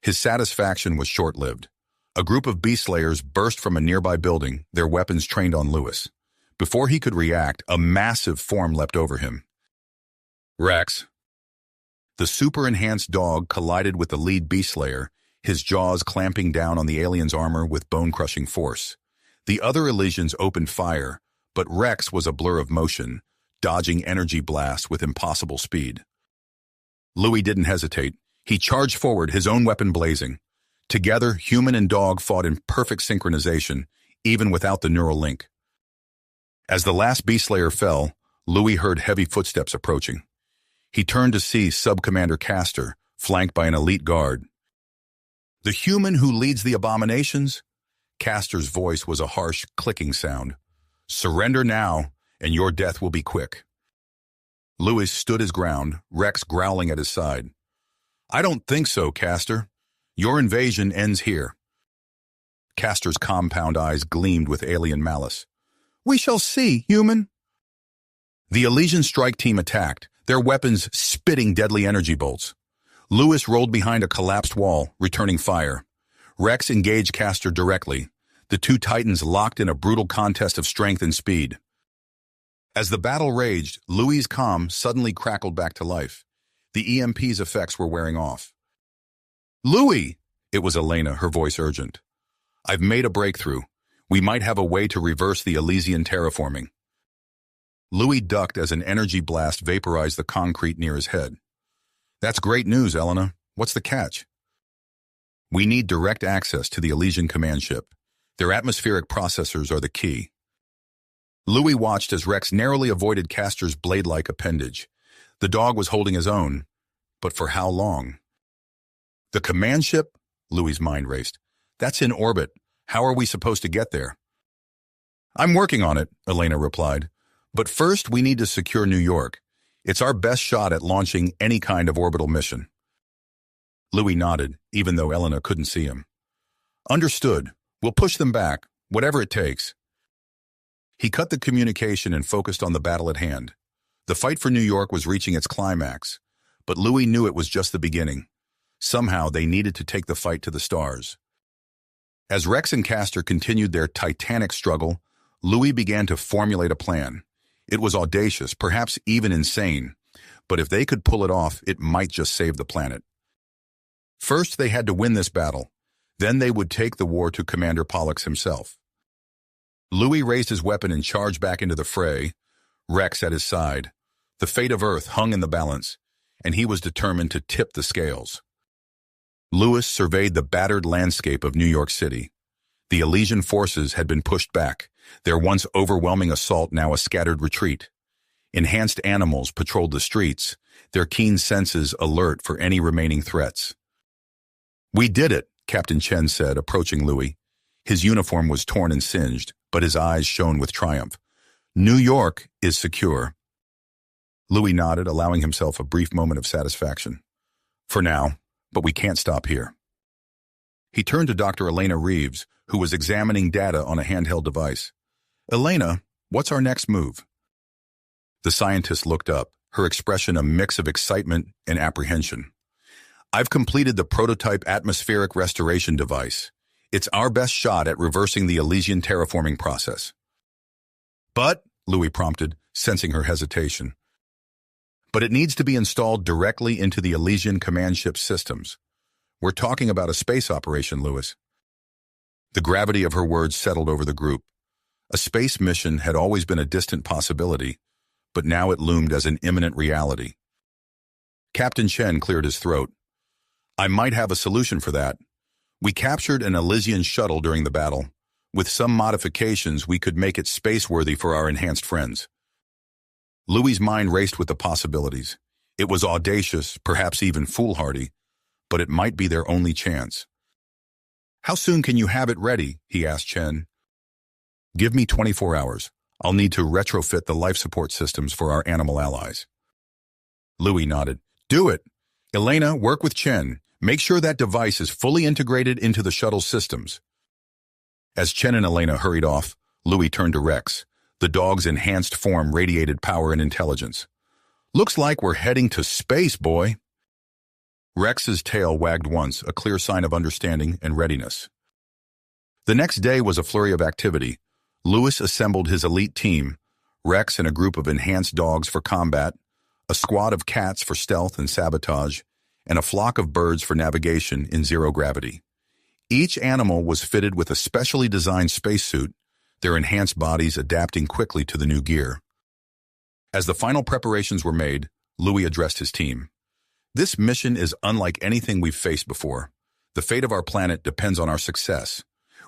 His satisfaction was short-lived. A group of beast slayers burst from a nearby building, their weapons trained on Louis. Before he could react, a massive form leapt over him. Rex. The super-enhanced dog collided with the lead beast slayer, his jaws clamping down on the alien's armor with bone-crushing force. The other Elysians opened fire, but Rex was a blur of motion, dodging energy blasts with impossible speed. Louis didn't hesitate. He charged forward, his own weapon blazing. Together, human and dog fought in perfect synchronization, even without the neural link. As the last beast slayer fell, Louis heard heavy footsteps approaching. He turned to see Sub-Commander Castor, flanked by an elite guard. The human who leads the abominations? Castor's voice was a harsh, clicking sound. Surrender now, and your death will be quick. Louis stood his ground, Rex growling at his side. I don't think so, Castor. Your invasion ends here. Castor's compound eyes gleamed with alien malice. We shall see, human. The Elysian strike team attacked, their weapons spitting deadly energy bolts. Louis rolled behind a collapsed wall, returning fire. Rex engaged Castor directly. The two titans locked in a brutal contest of strength and speed. As the battle raged, Louis's comm suddenly crackled back to life. The EMP's effects were wearing off. Louis! It was Elena, her voice urgent. I've made a breakthrough. We might have a way to reverse the Elysian terraforming. Louis ducked as an energy blast vaporized the concrete near his head. That's great news, Elena. What's the catch? We need direct access to the Elysian command ship. Their atmospheric processors are the key. Louis watched as Rex narrowly avoided Castor's blade-like appendage. The dog was holding his own, But for how long? The command ship? Louis's mind raced. That's in orbit. How are we supposed to get there? I'm working on it, Elena replied. But first we need to secure New York. It's our best shot at launching any kind of orbital mission. Louis nodded, even though Elena couldn't see him. Understood. We'll push them back, whatever it takes. He cut the communication and focused on the battle at hand. The fight for New York was reaching its climax, but Louis knew it was just the beginning. Somehow they needed to take the fight to the stars. As Rex and Castor continued their titanic struggle, Louis began to formulate a plan. It was audacious, perhaps even insane, but if they could pull it off, it might just save the planet. First, they had to win this battle. Then they would take the war to Commander Pollux himself. Louis raised his weapon and charged back into the fray, Rex at his side. The fate of Earth hung in the balance, and he was determined to tip the scales. Louis surveyed the battered landscape of New York City. The Elysian forces had been pushed back, their once overwhelming assault now a scattered retreat. Enhanced animals patrolled the streets, their keen senses alert for any remaining threats. We did it, Captain Chen said, approaching Louis. His uniform was torn and singed, but his eyes shone with triumph. New York is secure. Louis nodded, allowing himself a brief moment of satisfaction. For now, but we can't stop here. He turned to Dr. Elena Reeves, who was examining data on a handheld device. Elena, what's our next move? The scientist looked up, her expression a mix of excitement and apprehension. I've completed the prototype atmospheric restoration device. It's our best shot at reversing the Elysian terraforming process. But, Louis prompted, sensing her hesitation. But it needs to be installed directly into the Elysian command ship systems. We're talking about a space operation, Louis. The gravity of her words settled over the group. A space mission had always been a distant possibility, but now it loomed as an imminent reality. Captain Chen cleared his throat. I might have a solution for that. We captured an Elysian shuttle during the battle. With some modifications, we could make it space-worthy for our enhanced friends. Louis's mind raced with the possibilities. It was audacious, perhaps even foolhardy, but it might be their only chance. How soon can you have it ready? He asked Chen. Give me 24 hours. I'll need to retrofit the life support systems for our animal allies. Louis nodded. Do it. Elena, work with Chen. Make sure that device is fully integrated into the shuttle systems. As Chen and Elena hurried off, Louis turned to Rex. The dog's enhanced form radiated power and intelligence. Looks like we're heading to space, boy. Rex's tail wagged once, a clear sign of understanding and readiness. The next day was a flurry of activity. Louis assembled his elite team, Rex and a group of enhanced dogs for combat, a squad of cats for stealth and sabotage, and a flock of birds for navigation in zero gravity. Each animal was fitted with a specially designed spacesuit, their enhanced bodies adapting quickly to the new gear. As the final preparations were made, Louis addressed his team. This mission is unlike anything we've faced before. The fate of our planet depends on our success.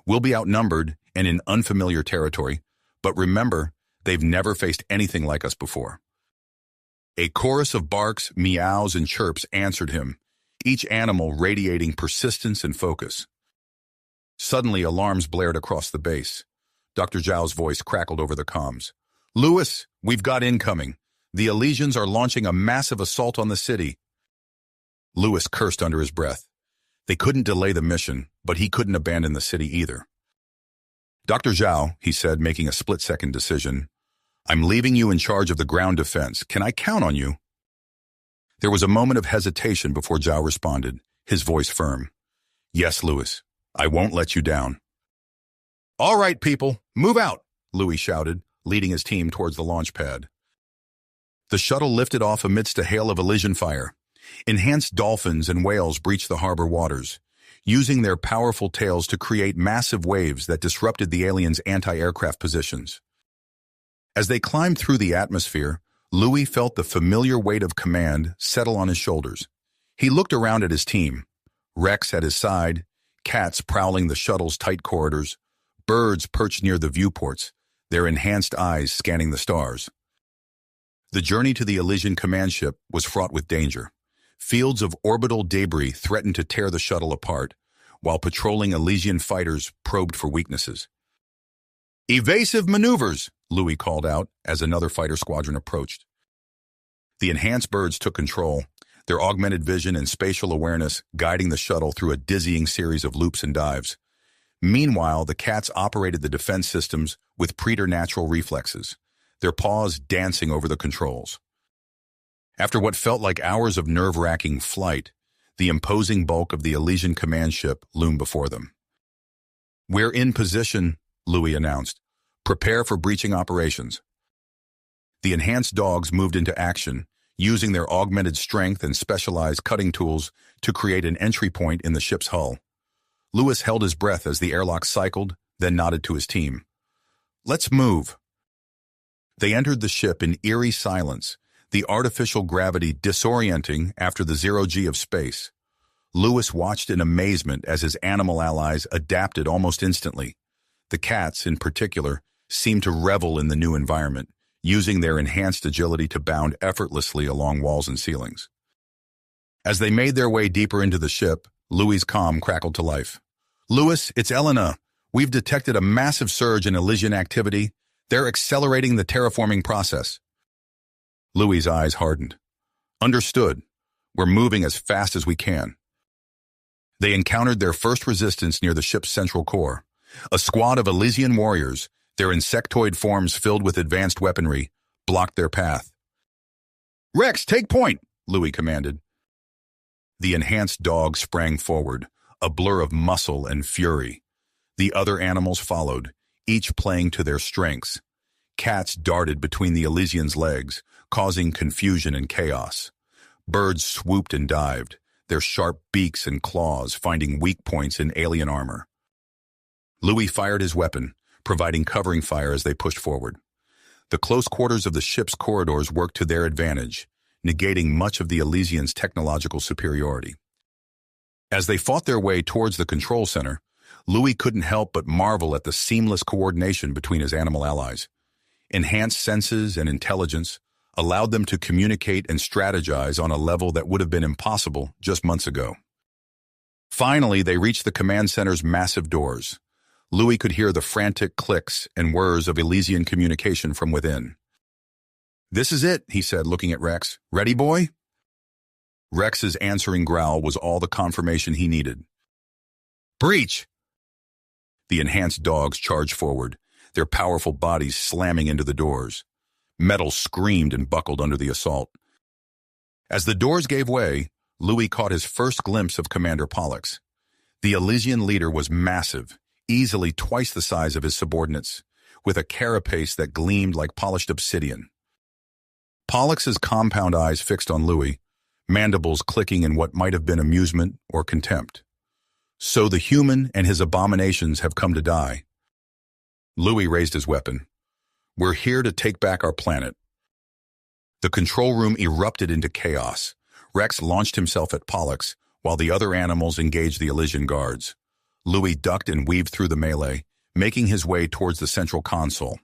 We'll be outnumbered and in unfamiliar territory, but remember, they've never faced anything like us before. A chorus of barks, meows, and chirps answered him, each animal radiating persistence and focus. Suddenly, alarms blared across the base. Dr. Zhao's voice crackled over the comms. Louis, we've got incoming. The Elysians are launching a massive assault on the city. Louis cursed under his breath. They couldn't delay the mission, but he couldn't abandon the city either. Dr. Zhao, he said, making a split-second decision, I'm leaving you in charge of the ground defense. Can I count on you? There was a moment of hesitation before Zhao responded, his voice firm. Yes, Louis. I won't let you down. All right, people, move out, Louis shouted, leading his team towards the launch pad. The shuttle lifted off amidst a hail of Elysian fire. Enhanced dolphins and whales breached the harbor waters, using their powerful tails to create massive waves that disrupted the aliens' anti-aircraft positions. As they climbed through the atmosphere, Louis felt the familiar weight of command settle on his shoulders. He looked around at his team, Rex at his side, cats prowling the shuttle's tight corridors, birds perched near the viewports, their enhanced eyes scanning the stars. The journey to the Elysian command ship was fraught with danger. Fields of orbital debris threatened to tear the shuttle apart, while patrolling Elysian fighters probed for weaknesses. "Evasive maneuvers," Louis called out as another fighter squadron approached. The enhanced birds took control, their augmented vision and spatial awareness guiding the shuttle through a dizzying series of loops and dives. Meanwhile, the cats operated the defense systems with preternatural reflexes, their paws dancing over the controls. After what felt like hours of nerve-wracking flight, the imposing bulk of the Elysian command ship loomed before them. "We're in position," Louis announced. "Prepare for breaching operations." The enhanced dogs moved into action, using their augmented strength and specialized cutting tools to create an entry point in the ship's hull. Louis held his breath as the airlock cycled, then nodded to his team. "Let's move." They entered the ship in eerie silence, the artificial gravity disorienting after the zero-G of space. Louis watched in amazement as his animal allies adapted almost instantly. The cats, in particular, seemed to revel in the new environment, using their enhanced agility to bound effortlessly along walls and ceilings. As they made their way deeper into the ship, Louis' comm crackled to life. "Louis, it's Elena. We've detected a massive surge in Elysian activity. They're accelerating the terraforming process." Louis' eyes hardened. "Understood. We're moving as fast as we can." They encountered their first resistance near the ship's central core. A squad of Elysian warriors, their insectoid forms filled with advanced weaponry, blocked their path. "Rex, take point," Louis commanded. The enhanced dog sprang forward, a blur of muscle and fury. The other animals followed, each playing to their strengths. Cats darted between the Elysians' legs, causing confusion and chaos. Birds swooped and dived, their sharp beaks and claws finding weak points in alien armor. Louis fired his weapon, providing covering fire as they pushed forward. The close quarters of the ship's corridors worked to their advantage, negating much of the Elysians' technological superiority. As they fought their way towards the control center, Louis couldn't help but marvel at the seamless coordination between his animal allies. Enhanced senses and intelligence allowed them to communicate and strategize on a level that would have been impossible just months ago. Finally, they reached the command center's massive doors. Louis could hear the frantic clicks and whirs of Elysian communication from within. "This is it," he said, looking at Rex. "Ready, boy?" Rex's answering growl was all the confirmation he needed. "Breach!" The enhanced dogs charged forward, their powerful bodies slamming into the doors. Metal screamed and buckled under the assault. As the doors gave way, Louis caught his first glimpse of Commander Pollux. The Elysian leader was massive, easily twice the size of his subordinates, with a carapace that gleamed like polished obsidian. Pollux's compound eyes fixed on Louis, mandibles clicking in what might have been amusement or contempt. "So the human and his abominations have come to die." Louis raised his weapon. "We're here to take back our planet." The control room erupted into chaos. Rex launched himself at Pollux, while the other animals engaged the Elysian guards. Louis ducked and weaved through the melee, making his way towards the central console.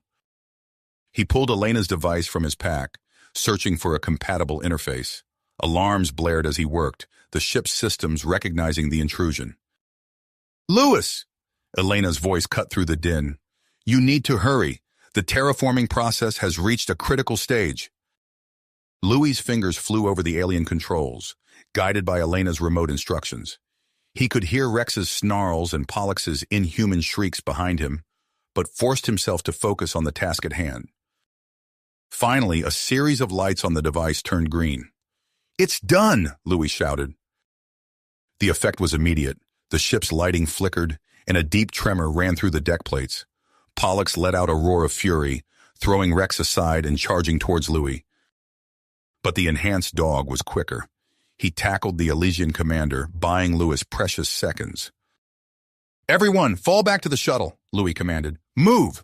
He pulled Elena's device from his pack, searching for a compatible interface. Alarms blared as he worked, the ship's systems recognizing the intrusion. "Louis!" Elena's voice cut through the din. "You need to hurry. The terraforming process has reached a critical stage." Louis's fingers flew over the alien controls, guided by Elena's remote instructions. He could hear Rex's snarls and Pollux's inhuman shrieks behind him, but forced himself to focus on the task at hand. Finally, a series of lights on the device turned green. "It's done!" Louis shouted. The effect was immediate. The ship's lighting flickered, and a deep tremor ran through the deck plates. Pollux let out a roar of fury, throwing Rex aside and charging towards Louis. But the enhanced dog was quicker. He tackled the Elysian commander, buying Louis precious seconds. "Everyone, fall back to the shuttle," Louis commanded. "Move!"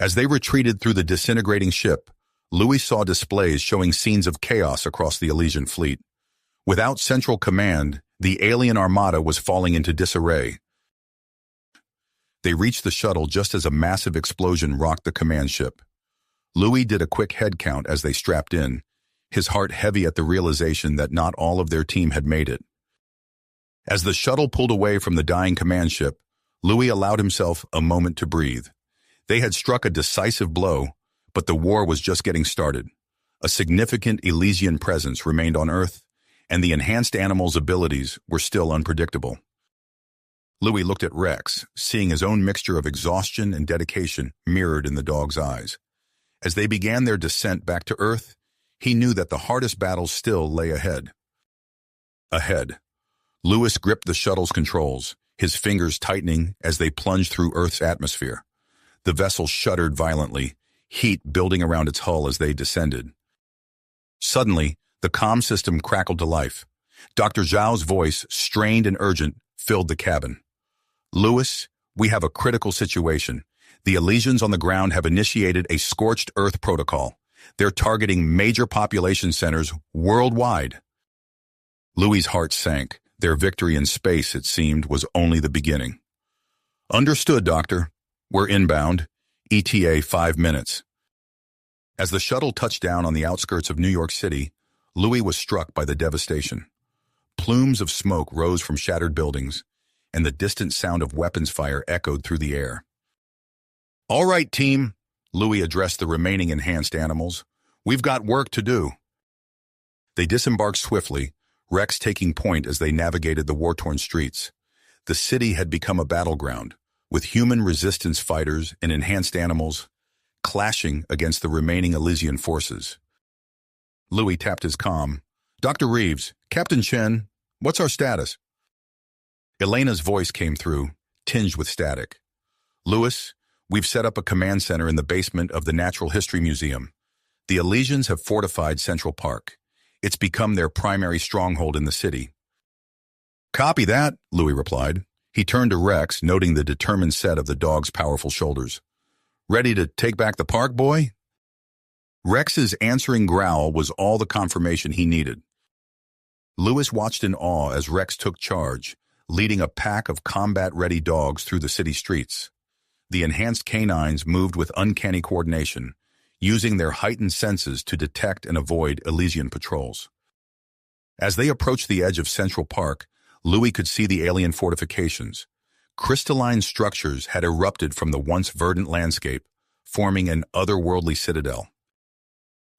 As they retreated through the disintegrating ship, Louis saw displays showing scenes of chaos across the Elysian fleet. Without central command, the alien armada was falling into disarray. They reached the shuttle just as a massive explosion rocked the command ship. Louis did a quick head count as they strapped in, his heart heavy at the realization that not all of their team had made it. As the shuttle pulled away from the dying command ship, Louis allowed himself a moment to breathe. They had struck a decisive blow, but the war was just getting started. A significant Elysian presence remained on Earth, and the enhanced animal's abilities were still unpredictable. Louis looked at Rex, seeing his own mixture of exhaustion and dedication mirrored in the dog's eyes. As they began their descent back to Earth, he knew that the hardest battle still lay ahead. Louis gripped the shuttle's controls, his fingers tightening as they plunged through Earth's atmosphere. The vessel shuddered violently, heat building around its hull as they descended. Suddenly, the comm system crackled to life. Dr. Zhao's voice, strained and urgent, filled the cabin. "Louis, we have a critical situation. The Elysians on the ground have initiated a scorched Earth protocol. They're targeting major population centers worldwide." Louis's heart sank. Their victory in space, it seemed, was only the beginning. "Understood, Doctor. We're inbound. ETA 5 minutes." As the shuttle touched down on the outskirts of New York City, Louis was struck by the devastation. Plumes of smoke rose from shattered buildings, and the distant sound of weapons fire echoed through the air. "All right, team," Louis addressed the remaining enhanced animals. "We've got work to do." They disembarked swiftly, Rex taking point as they navigated the war-torn streets. The city had become a battleground, with human resistance fighters and enhanced animals clashing against the remaining Elysian forces. Louis tapped his comm. "Dr. Reeves, Captain Chen, what's our status?" Elena's voice came through, tinged with static. "Louis, we've set up a command center in the basement of the Natural History Museum. The Elysians have fortified Central Park. It's become their primary stronghold in the city." "Copy that," Louis replied. He turned to Rex, noting the determined set of the dog's powerful shoulders. "Ready to take back the park, boy?" Rex's answering growl was all the confirmation he needed. Louis watched in awe as Rex took charge, leading a pack of combat-ready dogs through the city streets. The enhanced canines moved with uncanny coordination, using their heightened senses to detect and avoid Elysian patrols. As they approached the edge of Central Park, Louis could see the alien fortifications. Crystalline structures had erupted from the once verdant landscape, forming an otherworldly citadel.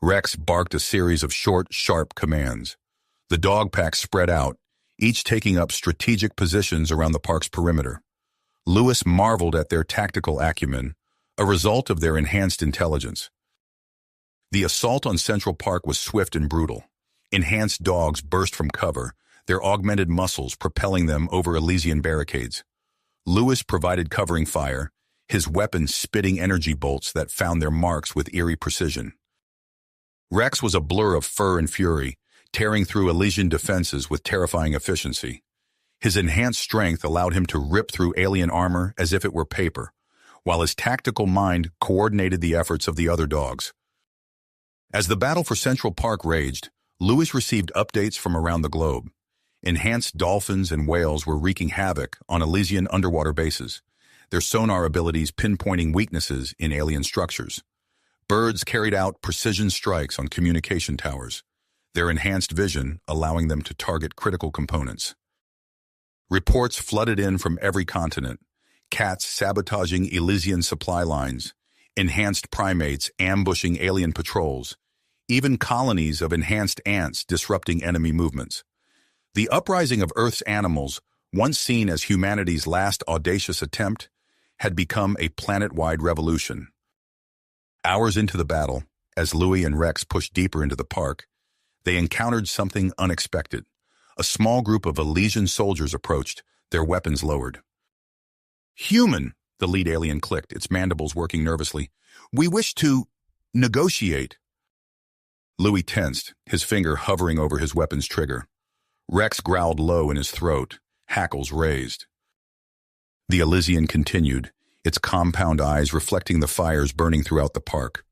Rex barked a series of short, sharp commands. The dog pack spread out, each taking up strategic positions around the park's perimeter. Louis marveled at their tactical acumen, a result of their enhanced intelligence. The assault on Central Park was swift and brutal. Enhanced dogs burst from cover, their augmented muscles propelling them over Elysian barricades. Louis provided covering fire, his weapon spitting energy bolts that found their marks with eerie precision. Rex was a blur of fur and fury, tearing through Elysian defenses with terrifying efficiency. His enhanced strength allowed him to rip through alien armor as if it were paper, while his tactical mind coordinated the efforts of the other dogs. As the battle for Central Park raged, Louis received updates from around the globe. Enhanced dolphins and whales were wreaking havoc on Elysian underwater bases, their sonar abilities pinpointing weaknesses in alien structures. Birds carried out precision strikes on communication towers, their enhanced vision allowing them to target critical components. Reports flooded in from every continent, cats sabotaging Elysian supply lines, enhanced primates ambushing alien patrols, even colonies of enhanced ants disrupting enemy movements. The uprising of Earth's animals, once seen as humanity's last audacious attempt, had become a planet-wide revolution. Hours into the battle, as Louis and Rex pushed deeper into the park, they encountered something unexpected. A small group of Elysian soldiers approached, their weapons lowered. "Human," the lead alien clicked, its mandibles working nervously. "We wish to negotiate." Louis tensed, his finger hovering over his weapon's trigger. Rex growled low in his throat, hackles raised. The Elysian continued, its compound eyes reflecting the fires burning throughout the park.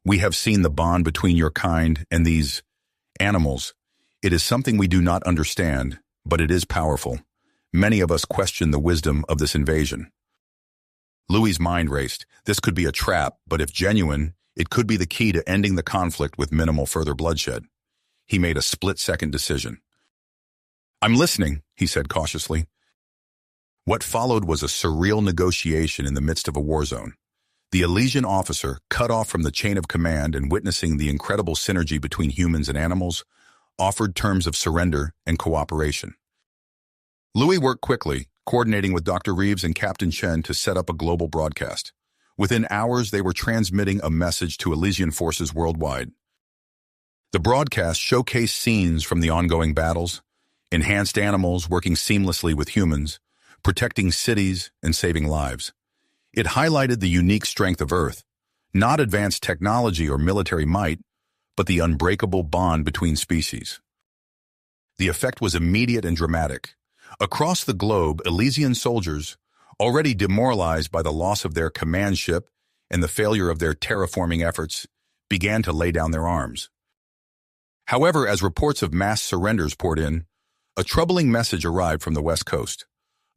"We have seen the bond between your kind and these animals. It is something we do not understand, but it is powerful. Many of us question the wisdom of this invasion." Louis's mind raced. This could be a trap, but if genuine, it could be the key to ending the conflict with minimal further bloodshed. he made a split-second decision. "I'm listening," he said cautiously. What followed was a surreal negotiation in the midst of a war zone. The Elysian officer, cut off from the chain of command and witnessing the incredible synergy between humans and animals, offered terms of surrender and cooperation. Louis worked quickly, coordinating with Dr. Reeves and Captain Chen to set up a global broadcast. Within hours, they were transmitting a message to Elysian forces worldwide. The broadcast showcased scenes from the ongoing battles, enhanced animals working seamlessly with humans, protecting cities and saving lives. It highlighted the unique strength of Earth, not advanced technology or military might, but the unbreakable bond between species. The effect was immediate and dramatic. Across the globe, Elysian soldiers, already demoralized by the loss of their command ship and the failure of their terraforming efforts, began to lay down their arms. However, as reports of mass surrenders poured in, a troubling message arrived from the West Coast.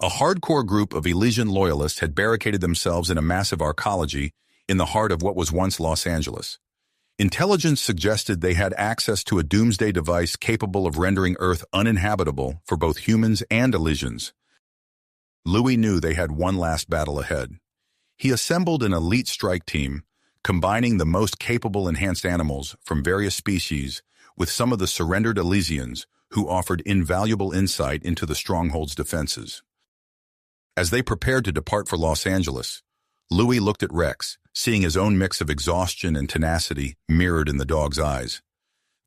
A hardcore group of Elysian loyalists had barricaded themselves in a massive arcology in the heart of what was once Los Angeles. Intelligence suggested they had access to a doomsday device capable of rendering Earth uninhabitable for both humans and Elysians. Louis knew they had one last battle ahead. He assembled an elite strike team, combining the most capable enhanced animals from various species with some of the surrendered Elysians who offered invaluable insight into the stronghold's defenses. As they prepared to depart for Los Angeles, Louis looked at Rex, seeing his own mix of exhaustion and tenacity mirrored in the dog's eyes.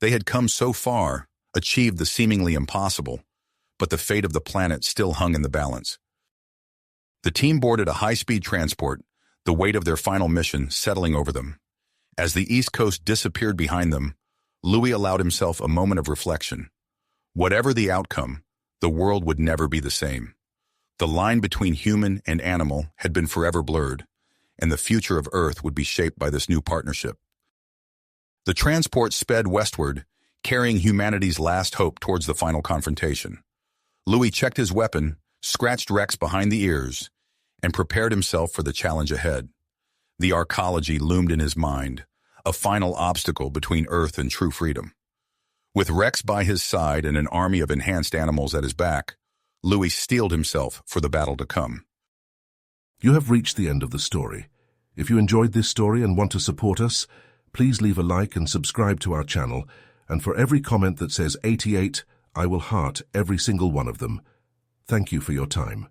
They had come so far, achieved the seemingly impossible, but the fate of the planet still hung in the balance. The team boarded a high-speed transport, the weight of their final mission settling over them. As the East Coast disappeared behind them, Louis allowed himself a moment of reflection. Whatever the outcome, the world would never be the same. The line between human and animal had been forever blurred, and the future of Earth would be shaped by this new partnership. The transport sped westward, carrying humanity's last hope towards the final confrontation. Louis checked his weapon, scratched Rex behind the ears, and prepared himself for the challenge ahead. The arcology loomed in his mind, a final obstacle between Earth and true freedom. With Rex by his side and an army of enhanced animals at his back, Louis steeled himself for the battle to come. You have reached the end of the story. If you enjoyed this story and want to support us, please leave a like and subscribe to our channel, and for every comment that says 88, I will heart every single one of them. Thank you for your time.